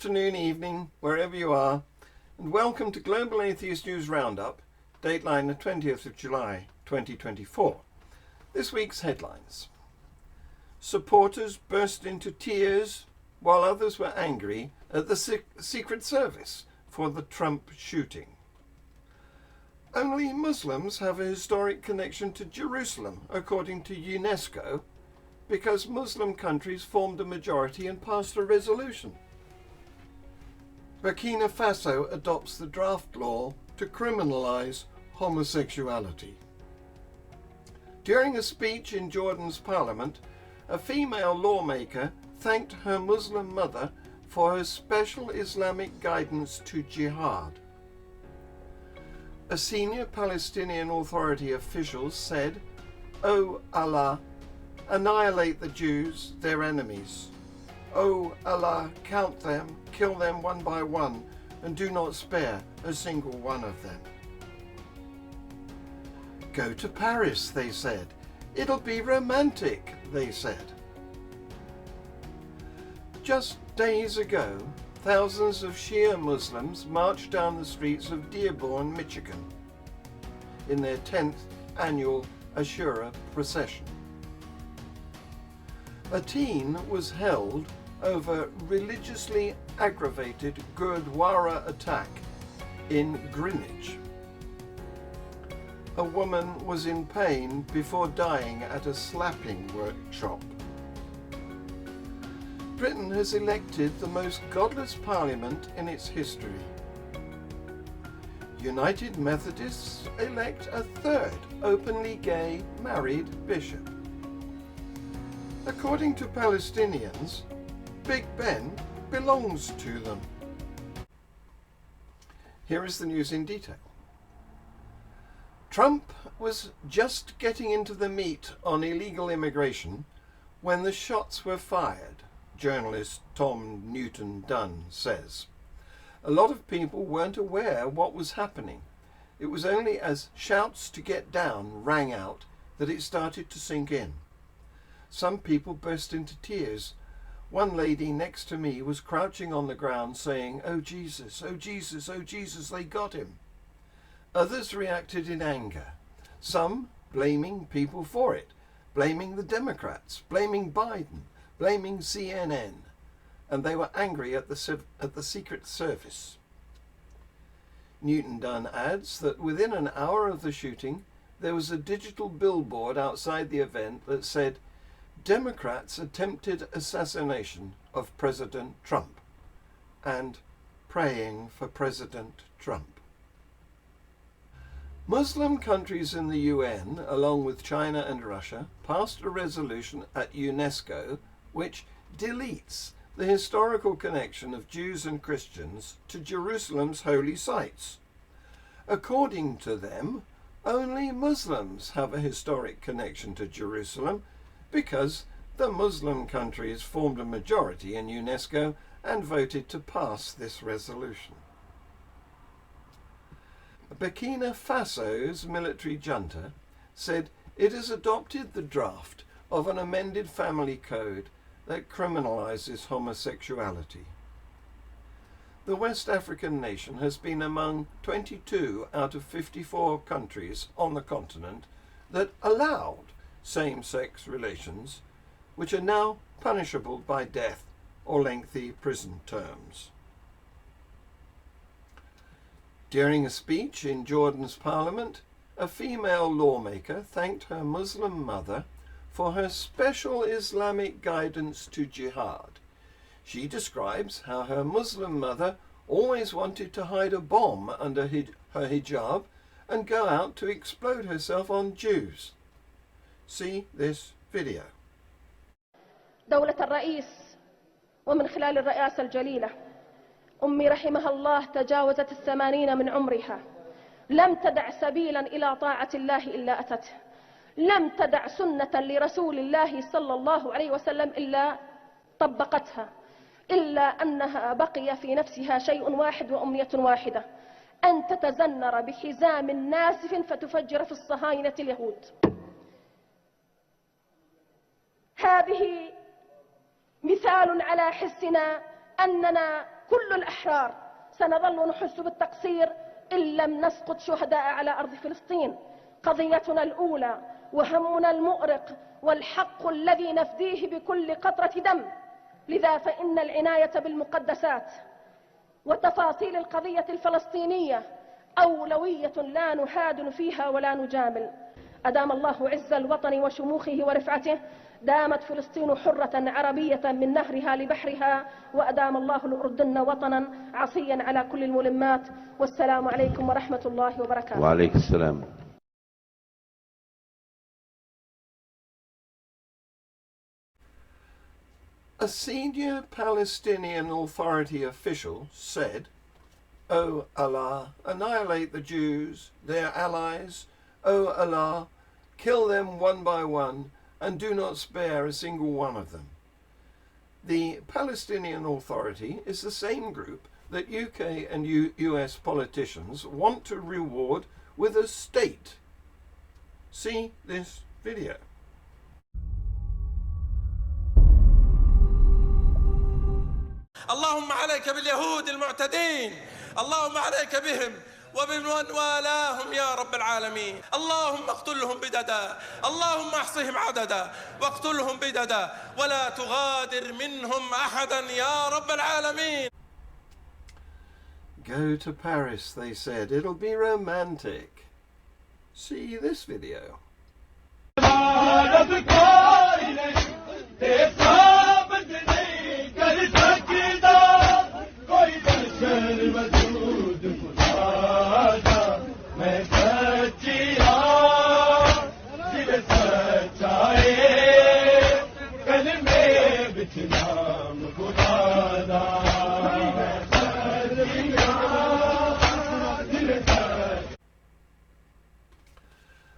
afternoon, evening, wherever you are, and welcome to Global Atheist News Roundup, dateline the 20th of July 2024. This week's headlines. Supporters burst into tears while others were angry at the Secret Service for the Trump shooting. Only Muslims have a historic connection to Jerusalem, according to UNESCO, because Muslim countries formed a majority and passed a resolution. Burkina Faso adopts the draft law to criminalise homosexuality. During a speech in Jordan's parliament, a female lawmaker thanked her Muslim mother for her special Islamic guidance to Jihad. A Senior Palestinian Authority official said, "O Allah, annihilate the Jews, their enemies. O Allah, count them, kill them one by one, and do not spare a single one of them." Go to Paris, they said. It'll be romantic, they said. Just days ago, thousands of Shia Muslims marched down the streets of Dearborn, Michigan, in their 10th annual Ashura procession. A teen was held over religiously aggravated gurdwara attack in Greenwich. A woman was in pain before dying at a slapping workshop. Britain has elected the most godless parliament in its history. United Methodists elect a third openly gay married bishop. According to Palestinians, Big Ben belongs to them. Here is the news in detail. Trump was just getting into the meat on illegal immigration when the shots were fired, journalist Tom Newton-Dunn says. A lot of people weren't aware what was happening. It was only as shouts to get down rang out that it started to sink in. Some people burst into tears. One lady next to me was crouching on the ground saying, "Oh Jesus, oh Jesus, oh Jesus, they got him." Others reacted in anger, some blaming people for it, blaming the Democrats, blaming Biden, blaming CNN, and they were angry at the Secret Service. Newton-Dunn adds that within an hour of the shooting, there was a digital billboard outside the event that said, "Democrats attempted assassination of President Trump," and "praying for President Trump." Muslim countries in the UN, along with China and Russia, passed a resolution at UNESCO which deletes the historical connection of Jews and Christians to Jerusalem's holy sites. According to them, only Muslims have a historic connection to Jerusalem because the Muslim countries formed a majority in UNESCO and voted to pass this resolution. Burkina Faso's military junta said it has adopted the draft of an amended family code that criminalises homosexuality. The West African nation has been among 22 out of 54 countries on the continent that allowed same-sex relations, which are now punishable by death or lengthy prison terms. During a speech in Jordan's parliament, a female lawmaker thanked her Muslim mother for her special Islamic guidance to jihad. She describes how her Muslim mother always wanted to hide a bomb under her hijab and go out to explode herself on Jews. See this video. دولة الرئيس ومن خلال الرئاسة الجليلة أمي رحمها الله تجاوزت 80 من عمرها، لم تدع سبيلا إلى طاعة الله إلا أتته، لم تدع سنة لرسول الله صلى الله عليه وسلم إلا طبقتها، إلا أنها بقي في نفسها شيء واحد وأمنية واحدة، أن تتزنر بحزام ناسف فتفجر في الصهاينة اليهود. هذه مثال على حسنا أننا كل الأحرار سنظل نحس بالتقصير إن لم نسقط شهداء على أرض فلسطين. قضيتنا الأولى وهمنا المؤرق والحق الذي نفديه بكل قطرة دم. لذا فإن العناية بالمقدسات وتفاصيل القضية الفلسطينية أولوية لا نهادن فيها ولا نجامل. أدام الله عز الوطن وشموخه ورفعته، دامت فلسطين حرة عربية من نهرها لبحرها، وأدام الله الأردن وطنا عصيا على كل الملمات. والسلام عليكم ورحمة الله وبركاته. وعليكم السلام. A senior Palestinian Authority official said, "O Allah, annihilate the Jews, their allies. O Allah, kill them one by one, and do not spare a single one of them." The Palestinian Authority is the same group that UK and US politicians want to reward with a state. See this video. اللهم عليك باليهود المعتدين، اللهم عليك بهم وبمن والاهم يا رب العالمين. اللهم اقتلهم بددا، اللهم احصهم عددا واقتلهم بددا ولا تغادر منهم أحدا يا رب العالمين. Go to Paris, they said. It'll be romantic. See this video.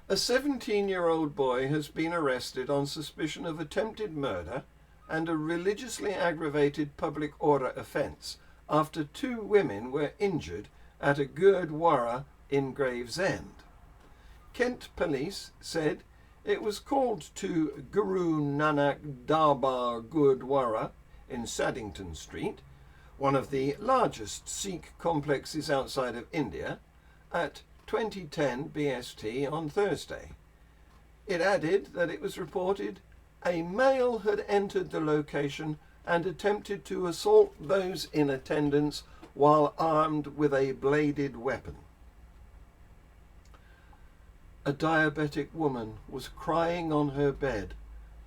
A 17-year-old boy has been arrested on suspicion of attempted murder and a religiously aggravated public order offence after 2 women were injured at a gurdwara in Gravesend. Kent police said it was called to Guru Nanak Darbar Gurdwara in Saddington Street, one of the largest Sikh complexes outside of India, at 2010 BST on Thursday. It added that it was reported a male had entered the location and attempted to assault those in attendance while armed with a bladed weapon. A diabetic woman was crying on her bed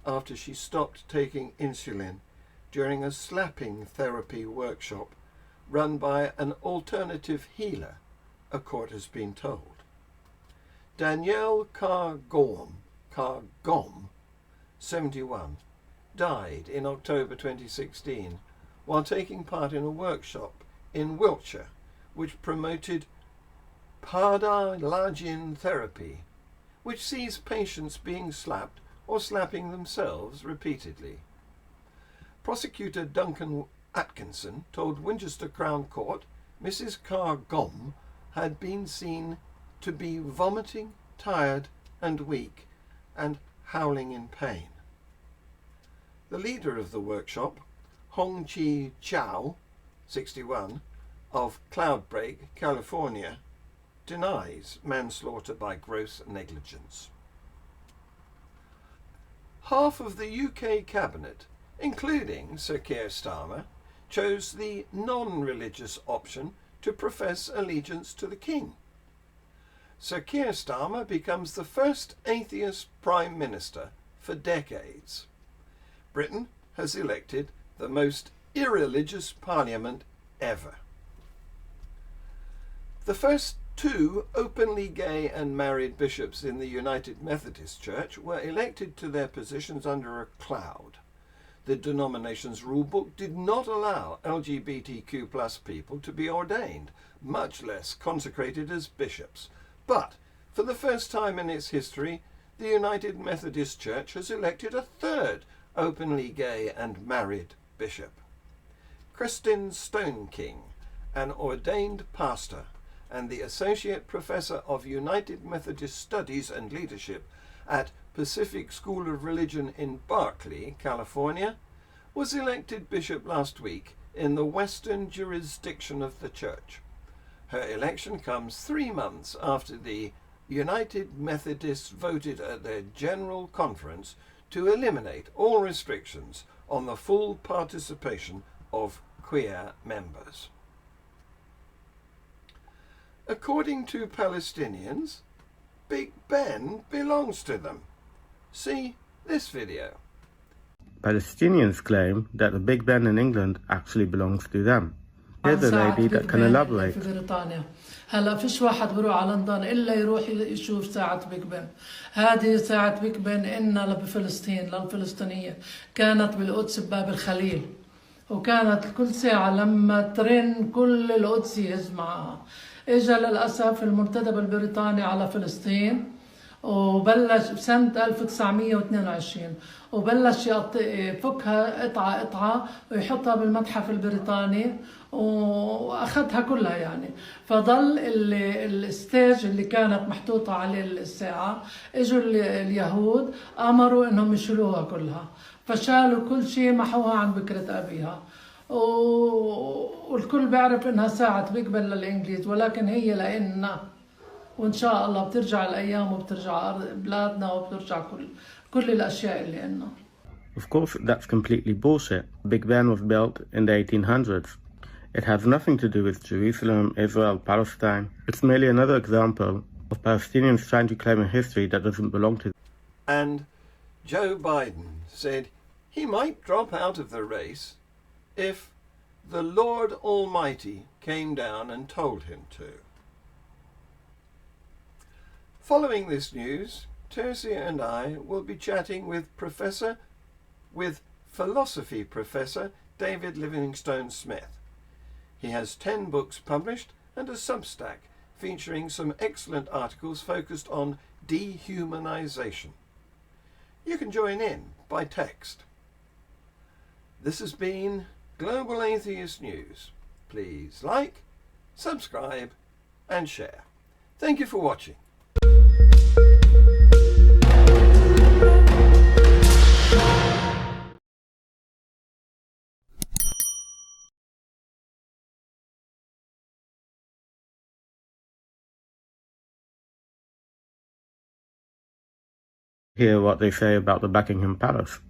after she stopped taking insulin during a slapping therapy workshop run by an alternative healer, a court has been told. Danielle Cargom, 71, died in October 2016 while taking part in a workshop in Wiltshire which promoted Pada-Lajin therapy, which sees patients being slapped or slapping themselves repeatedly. Prosecutor Duncan Atkinson told Winchester Crown Court Mrs. Cargom had been seen to be vomiting, tired and weak, and howling in pain. The leader of the workshop, Hong Chi Chow, 61, of Cloudbreak, California, denies manslaughter by gross negligence. Half of the UK cabinet, including Sir Keir Starmer, chose the non-religious option to profess allegiance to the King. Sir Keir Starmer becomes the first atheist Prime Minister for decades. Britain has elected the most irreligious parliament ever. The first 2 openly gay and married bishops in the United Methodist Church were elected to their positions under a cloud. The denomination's rulebook did not allow LGBTQ+ people to be ordained, much less consecrated as bishops. But for the first time in its history, the United Methodist Church has elected a 3rd openly gay and married bishop. Kristin Stoneking, an ordained pastor and the Associate Professor of United Methodist Studies and Leadership at Pacific School of Religion in Berkeley, California, was elected bishop last week in the Western jurisdiction of the Church. Her election comes 3 months after the United Methodists voted at their General Conference to eliminate all restrictions on the full participation of queer members. According to Palestinians, Big Ben belongs to them. See this video. Palestinians claim that the Big Ben in England actually belongs to them. Here's a lady that can elaborate. في بريطانيا هلا فيش واحد بروح على لندن الا يروح يشوف ساعة بيج بن. هذه ساعة بيج بن إنها بفلسطين للفلسطينية، كانت بالقدس بباب الخليل، وكانت كل ساعة لما ترن كل القدس يهز معها. اجى للأسف المنتدب البريطاني على فلسطين وبلش بسنة 1922 وبلش يفكها قطعة قطعة ويحطها بالمتحف البريطاني واخذها كلها يعني. فضل الستيج اللي كانت محطوطة عليه الساعة، اجوا اليهود امروا انهم يشيلوها كلها، فشالوا كل شيء محوها عن بكرة ابيها. والكل بيعرف انها ساعة بيج بن للانجليز، ولكن هي لنا، وإن شاء الله بترجع الأيام وبترجع بلادنا وبترجع كل الأشياء اللي عنا. Of course, that's completely bullshit. Big Ben was built in the 1800s. It has nothing to do with Jerusalem, Israel, Palestine. It's merely another example of Palestinians trying to claim a history that doesn't belong to them. And Joe Biden said he might drop out of the race if the Lord Almighty came down and told him to. Following this news, Tercia and I will be chatting with philosophy professor David Livingstone Smith. He has 10 books published and a Substack featuring some excellent articles focused on dehumanization. You can join in by text. This has been Global Atheist News. Please like, subscribe and share. Thank you for watching. Hear what they say about the Buckingham Palace.